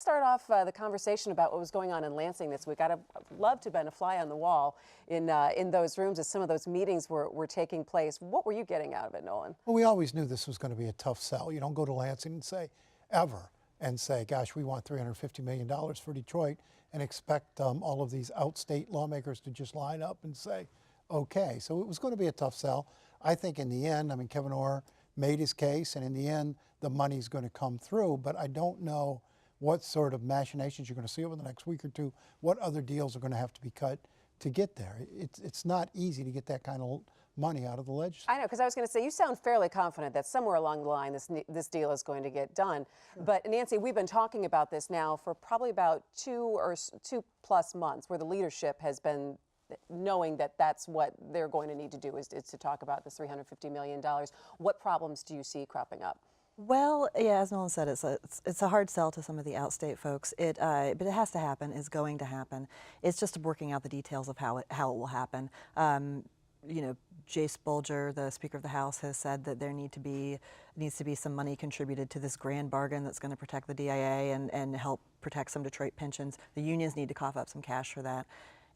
Start off the conversation about what was going on in Lansing this week. I'd have loved to have been a fly on the wall in those rooms as some of those meetings were taking place. What were you getting out of it, Nolan? Well, we always knew this was going to be a tough sell. You don't go to Lansing and say, ever, and say, gosh, we want $350 million for Detroit and expect all of these outstate lawmakers to just line up and say, okay. So it was going to be a tough sell. I think in the end, I mean, Kevin Orr made his case, and in the end, the money's going to come through, but I don't know what sort of machinations you're going to see over the next week or two, what other deals are going to have to be cut to get there. It's not easy to get that kind of money out of the legislature. I know, because I was going to say, you sound fairly confident that somewhere along the line this deal is going to get done. Sure. But Nancy, we've been talking about this now for probably about 2+ months, where the leadership has been knowing that that's what they're going to need to do is to talk about this $350 million. What problems do you see cropping up? Well, yeah, as Nolan said, it's a hard sell to some of the outstate folks. But it has to happen. It's going to happen. It's just working out the details of how it will happen. You know, Jace Bulger, the Speaker of the House, has said that there needs to be some money contributed to this grand bargain that's going to protect the DIA and help protect some Detroit pensions. The unions need to cough up some cash for that.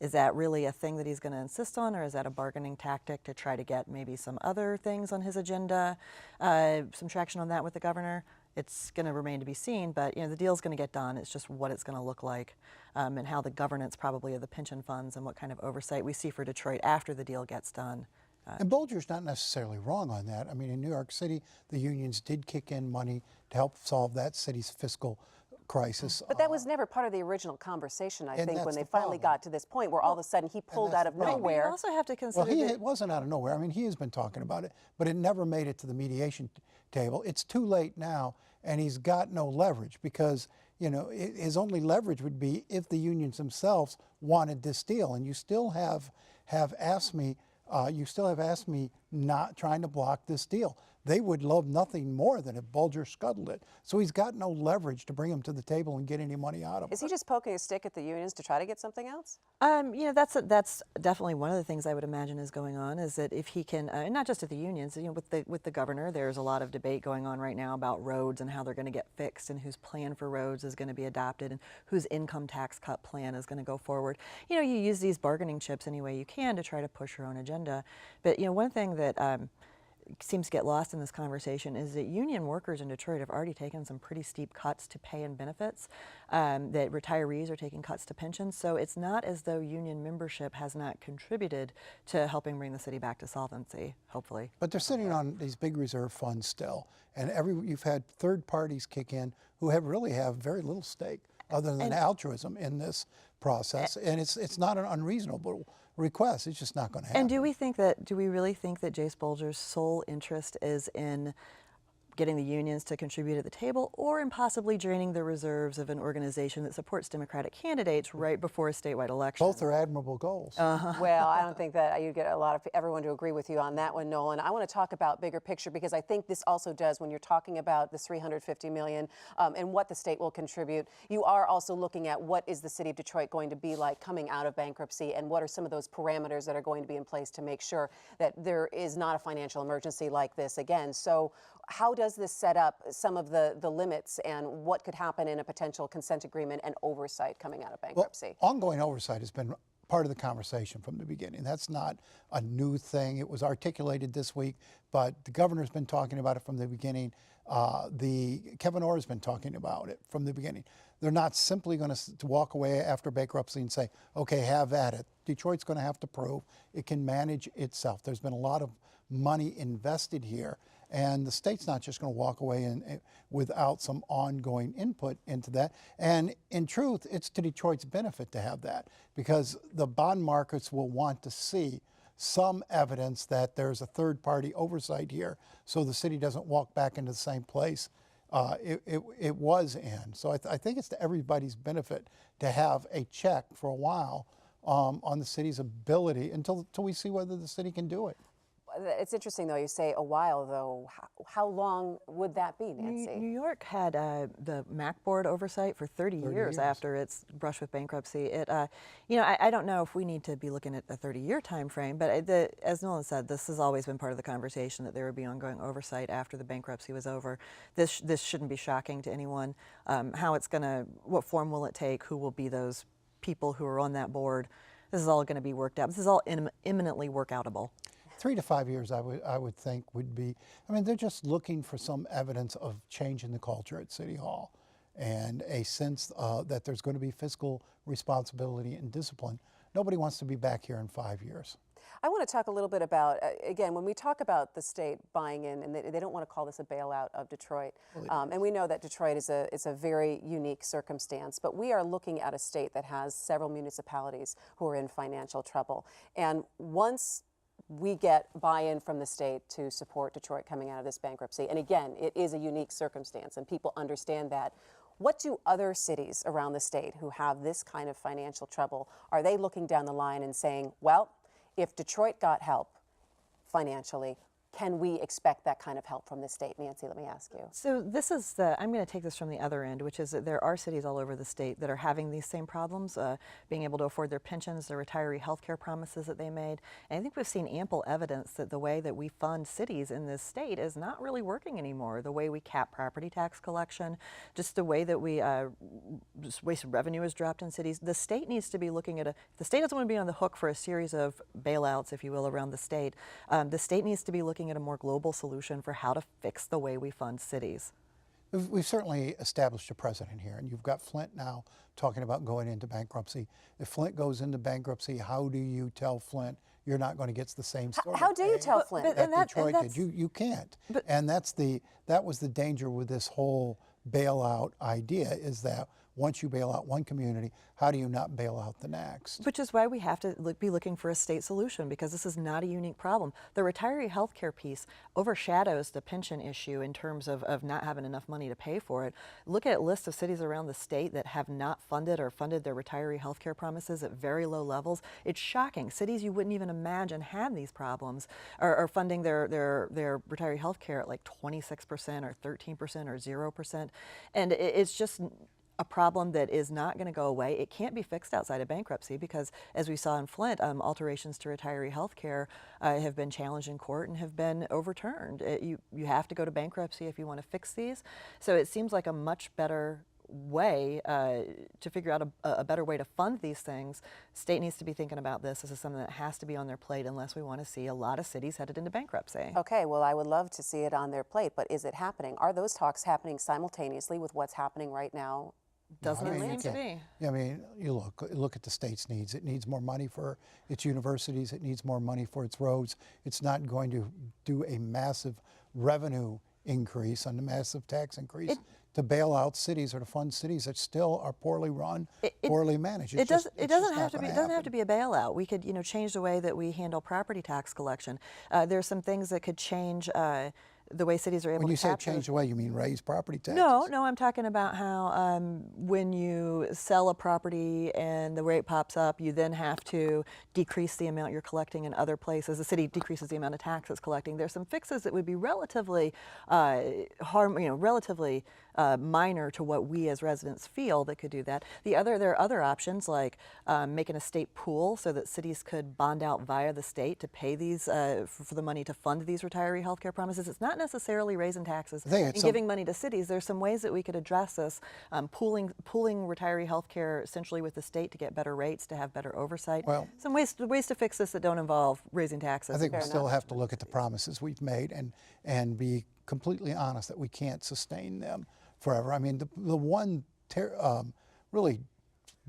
Is that really a thing that he's going to insist on, or is that a bargaining tactic to try to get maybe some other things on his agenda, some traction on that with the governor? It's going to remain to be seen, but you know, the deal's going to get done. It's just what it's going to look like, and how the governance probably of the pension funds and what kind of oversight we see for Detroit after the deal gets done. And Bulger's not necessarily wrong on that. I mean, in New York City, the unions did kick in money to help solve that city's fiscal crisis. But that was never part of the original conversation, I think, when they finally got to this point where all of a sudden he pulled out of nowhere. You also have to consider it wasn't out of nowhere. I mean, he has been talking about it, but it never made it to the mediation table. It's too late now, and he's got no leverage because, you know, his only leverage would be if the unions themselves wanted this deal. And you still have AFSCME, not trying to block this deal. They would love nothing more than if Bulger scuttled it. So he's got no leverage to bring him to the table and get any money out of him. Is he just poking a stick at the unions to try to get something else? You know, that's definitely one of the things I would imagine is going on, is that if he can, not just at the unions, you know, with the governor, there's a lot of debate going on right now about roads and how they're going to get fixed and whose plan for roads is going to be adopted and whose income tax cut plan is going to go forward. You know, you use these bargaining chips any way you can to try to push your own agenda. But, you know, one thing that seems to get lost in this conversation is that union workers in Detroit have already taken some pretty steep cuts to pay and benefits, that retirees are taking cuts to pensions. So it's not as though union membership has not contributed to helping bring the city back to solvency, hopefully. But they're sitting on these big reserve funds still. And you've had third parties kick in who really have very little stake other than altruism in this process. And it's not an unreasonable request. It's just not going to happen. And do we really think that Jace Bulger's sole interest is in getting the unions to contribute at the table, or in possibly draining the reserves of an organization that supports Democratic candidates right before a statewide election? Both are admirable goals. Well, I don't think that you get a lot of everyone to agree with you on that one, Nolan. I want to talk about bigger picture, because I think this also does, when you're talking about this $350 million and what the state will contribute, you are also looking at what is the city of Detroit going to be like coming out of bankruptcy, and what are some of those parameters that are going to be in place to make sure that there is not a financial emergency like this again. So how does this set up some of the limits and what could happen in a potential consent agreement and oversight coming out of bankruptcy? Well, ongoing oversight has been part of the conversation from the beginning. That's not a new thing. It was articulated this week, but the governor's been talking about it from the beginning. Kevin Orr has been talking about it from the beginning. They're not simply going to walk away after bankruptcy and say, okay, have at it. Detroit's going to have to prove it can manage itself. There's been a lot of money invested here, and the state's not just going to walk away without some ongoing input into that. And in truth, it's to Detroit's benefit to have that, because the bond markets will want to see some evidence that there's a third-party oversight here, so the city doesn't walk back into the same place it was in. So I think it's to everybody's benefit to have a check for a while on the city's ability until we see whether the city can do it. It's interesting, though. You say a while, though. How long would that be, Nancy? New York had the MAC board oversight for 30 years after its brush with bankruptcy. I don't know if we need to be looking at a 30-year time frame, but as Nolan said, this has always been part of the conversation that there would be ongoing oversight after the bankruptcy was over. This shouldn't be shocking to anyone. What form will it take? Who will be those people who are on that board? This is all going to be worked out. This is all imminently workoutable. 3 to 5 years, I would think would be. I mean, they're just looking for some evidence of change in the culture at City Hall, and a sense that there's going to be fiscal responsibility and discipline. Nobody wants to be back here in 5 years. I want to talk a little bit about, again, when we talk about the state buying in, and they don't want to call this a bailout of Detroit, and we know that Detroit is a very unique circumstance, but we are looking at a state that has several municipalities who are in financial trouble. And once we get buy-in from the state to support Detroit coming out of this bankruptcy, and again, it is a unique circumstance, and people understand that. What do other cities around the state who have this kind of financial trouble, are they looking down the line and saying, well, if Detroit got help financially, can we expect that kind of help from the state? Nancy, let me ask you. So I'm going to take this from the other end, which is that there are cities all over the state that are having these same problems, being able to afford their pensions, their retiree health care promises that they made. And I think we've seen ample evidence that the way that we fund cities in this state is not really working anymore. The way we cap property tax collection, just the way that we just wasted revenue has dropped in cities. The state needs to be looking at the state doesn't want to be on the hook for a series of bailouts, if you will, around the state. The state needs to be looking at a more global solution for how to fix the way we fund cities. We've certainly established a precedent here, and you've got Flint now talking about going into bankruptcy. If Flint goes into bankruptcy, how do you tell Flint you're not going to get the same sort How of do you pay tell Flint? that Detroit did? You can't. And that was the danger with this whole bailout idea, is that once you bail out one community, how do you not bail out the next? Which is why we have to be looking for a state solution, because this is not a unique problem. The retiree health care piece overshadows the pension issue in terms of not having enough money to pay for it. Look at a list of cities around the state that have not funded or funded their retiree health care promises at very low levels. It's shocking. Cities you wouldn't even imagine had these problems are funding their retiree health care at like 26% or 13% or 0%. And it's just a problem that is not going to go away. It can't be fixed outside of bankruptcy because, as we saw in Flint, alterations to retiree health care have been challenged in court and have been overturned. You have to go to bankruptcy if you want to fix these. So it seems like a much better way to figure out a better way to fund these things. State needs to be thinking about this. This is something that has to be on their plate unless we want to see a lot of cities headed into bankruptcy. Okay, well, I would love to see it on their plate, but is it happening? Are those talks happening simultaneously with what's happening right now? Doesn't I mean, seem to be. I mean, you look at the state's needs. It needs more money for its universities. It needs more money for its roads. It's not going to do a massive revenue increase and a massive tax increase to bail out cities or to fund cities that still are poorly run, poorly managed. It doesn't have to be a bailout. We could change the way that we handle property tax collection. There's some things that could change the way cities are able to When you say capture. change the way, you mean raise property taxes? No, I'm talking about how when you sell a property and the rate pops up, you then have to decrease the amount you're collecting in other places. The city decreases the amount of tax it's collecting. There's some fixes that would be relatively relatively minor to what we as residents feel that could do that. There are other options like making a state pool so that cities could bond out via the state to pay these for the money to fund these retiree health care promises. It's not necessarily raising taxes and giving money to cities. There's some ways that we could address this, pooling retiree health care essentially with the state to get better rates, to have better oversight. Well, some ways to fix this that don't involve raising taxes. I think we still have to look at the promises we've made and be completely honest that we can't sustain them forever. I mean, the one really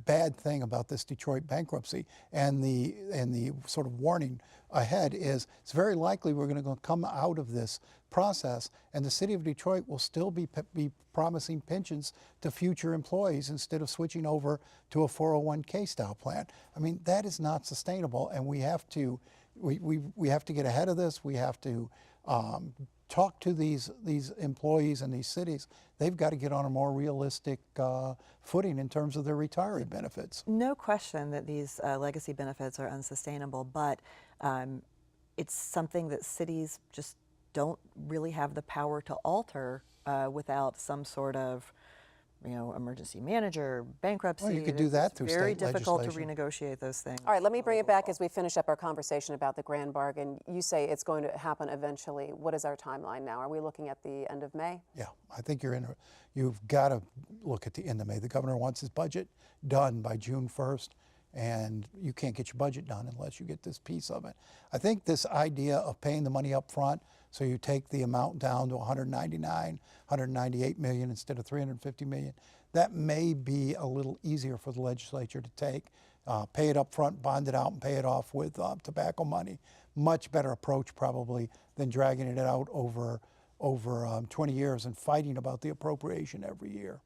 bad thing about this Detroit bankruptcy and the sort of warning ahead is it's very likely we're going to come out of this process and the city of Detroit will still be promising pensions to future employees instead of switching over to a 401k style plan. I mean, that is not sustainable, and we have to get ahead of this. We have to talk to these employees in these cities. They've got to get on a more realistic footing in terms of their retiree benefits. No question that these legacy benefits are unsustainable, but it's something that cities just don't really have the power to alter without some sort of, emergency manager, bankruptcy. Well, you could do that It's through very state difficult to legislation. renegotiate those things. All right, let me bring it back as we finish up our conversation about the grand bargain. You say it's going to happen eventually. What is our timeline now? Are we looking at the end of May? Yeah, I think you've got to look at the end of May. The governor wants his budget done by June 1st, and you can't get your budget done unless you get this piece of it. I think this idea of paying the money up front, so you take the amount down to 198 million instead of 350 million, that may be a little easier for the legislature to take. Pay it up front, bond it out, and pay it off with tobacco money. Much better approach probably than dragging it out over 20 years and fighting about the appropriation every year.